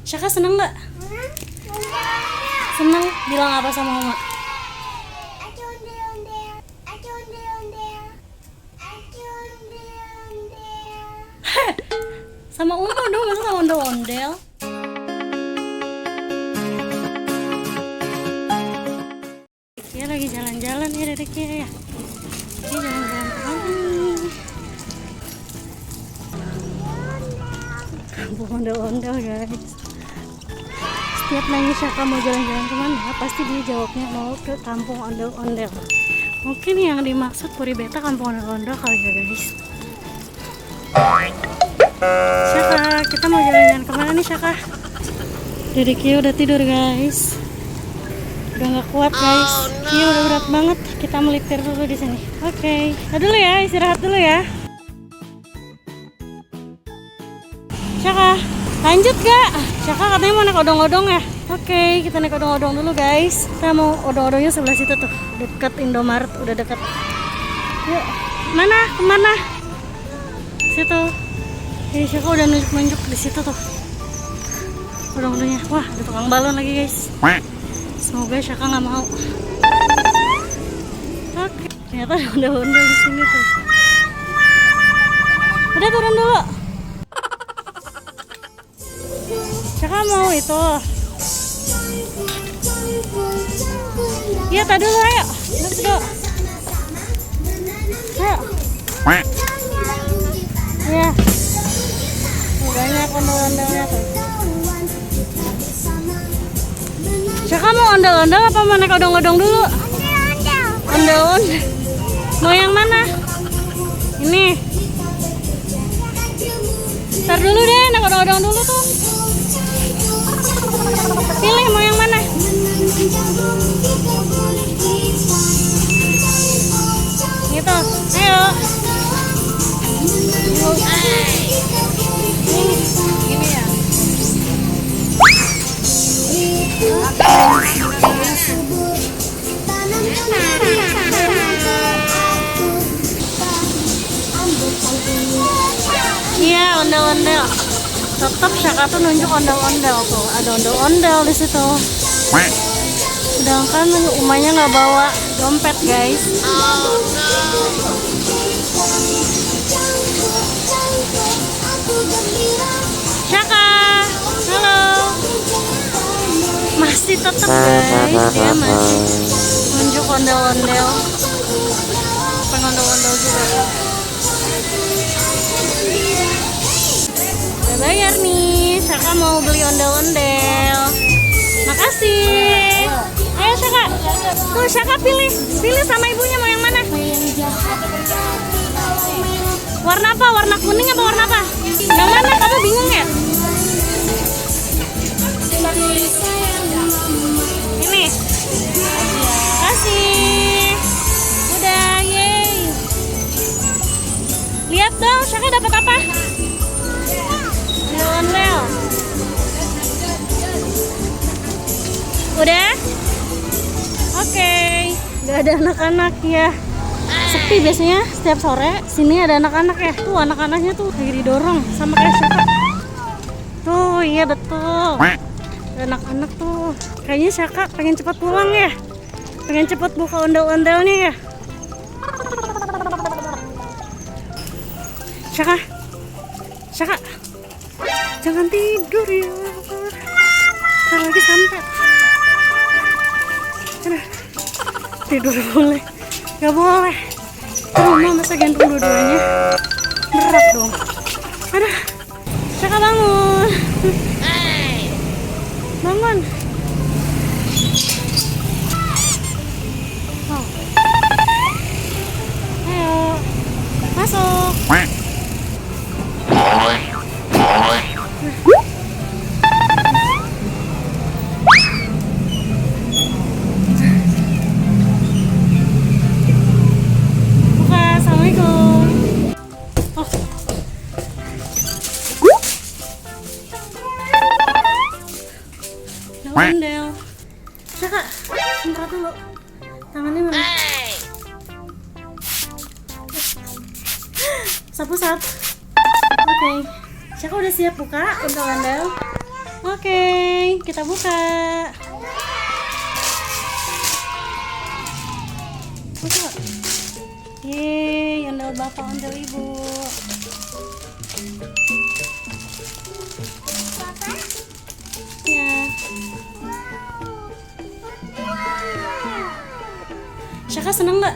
Syaka seneng nggak? Seneng? Bilang apa sama mama? Sama Uno dong, masa sama ondel-ondel? Dia lagi jalan-jalan ya dedeknya ya. Dia jalan-jalan kemana? Kampung ondel-ondel guys. Setiap nanya Syaka mau jalan-jalan kemana, pasti dia jawabnya mau ke kampung ondel-ondel. Mungkin yang dimaksud Puri Beta kampung ondel-ondel kali ya guys. Syaka, kita mau jalan-jalan kemana nih Syaka? Dede Kia udah tidur guys. Udah nggak kuat guys. Kia udah berat banget. Kita melipir dulu di sini. Oke, dulu ya, istirahat dulu ya. Syaka, lanjut gak? Syaka katanya mau naik odong-odong ya. Oke, kita naik odong-odong dulu guys. Kita mau odong-odongnya sebelah situ tuh, deket Indomaret, udah deket. Yuk, mana? Kemana? Situ. Jadi Syaka udah nunjuk-nunjuk di situ tuh. Odong-odongnya. Wah, ada tukang balon lagi guys. Semoga Syaka nggak mau. Oke, ternyata ada ondel-ondel di sini tuh. Udah turun dulu. Syaka mau itu. Iya, tadi dulu ayo. Let's go. Ayo. Iya. Banyak ondel-ondelnya tuh. Syaka mau ondel-ondel apa mau naik odong-odong dulu? Ondel-ondel. Mau yang mana? Ini. Ntar dulu deh, naik odong-odong dulu tuh. Pilih mau yang mana? Gitu. Ayo. Ini ya. Iya, ondel-ondel. Tetap Syaka tuh nunjuk ondel-ondel tuh. Ada ondel-ondel di situ. Sedangkan umanya nggak bawa dompet guys. Syaka, halo. Masih tetap guys, dia masih nunjuk ondel-ondel. Pengen ondel-ondel juga. Udah bayar nih, Syaka mau beli ondel-ondel. Makasih. Ayo Syaka, tuh Syaka pilih sama ibunya mau yang mana? Warna apa? Warna kuning apa warna apa? Yang mana? Kamu bingung ya? Ini. Kasih. Udah, yeay. Lihat dong, Syaka dapat apa? Ondel-ondel. Udah? Oke. Gak ada anak-anak ya. Sepi biasanya setiap sore. Sini ada anak-anak ya. Tuh anak-anaknya tuh lagi didorong sama kayak Syaka. Tuh, iya betul. Ada anak-anak tuh. Kayaknya Syaka pengen cepat pulang ya. Pengen cepat buka ondel-ondelnya ya. Syaka. Syaka. Jangan tidur ya. Ntar lagi sampai. Tidur boleh. Gak boleh. Rumah masa gantung dua-duanya. Berat dong. Aduh. Syaka bangun. Bangun. Oh. Ayo. Masuk. Ondel. Syaka, semprot dulu. Tangannya mana? Sapu-sapu. Oke. Syaka udah siap buka ondel-ondel. Oke. kita buka. Buka. Yeay, ondel bapak, ondel ibu. Ya. Syaka seneng nggak?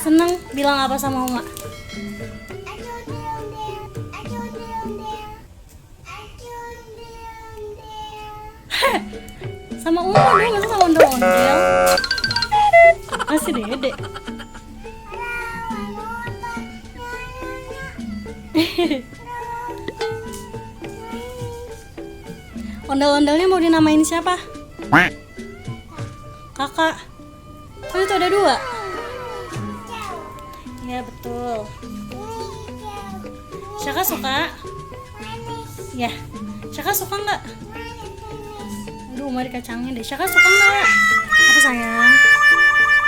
Seneng. Bilang apa sama Uma? Sama Uma dong, masa sama ondel-ondel? Masih dede. Ondel-ondelnya mau dinamain siapa? Kakak. Oh, itu ada 2. Ya betul. Syaka suka? Ya. Syaka suka nggak? Aduh, Uma dikacangin deh. Syaka suka nggak? Apa sayang?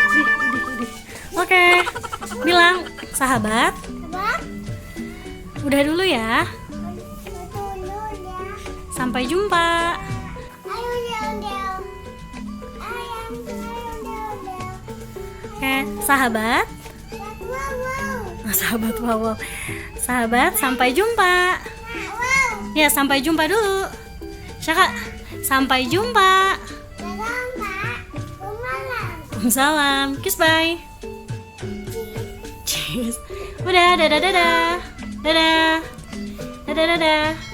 Dih. Oke. Bilang sahabat. Udah dulu ya. Sampai jumpa. Oke, sahabat. Sahabat, wow. Sahabat, sampai jumpa. Ya, sampai jumpa dulu. Syaka, sampai jumpa. Salam. Kiss bye. Cheers. Udah, dadah. Dadah. Dadah.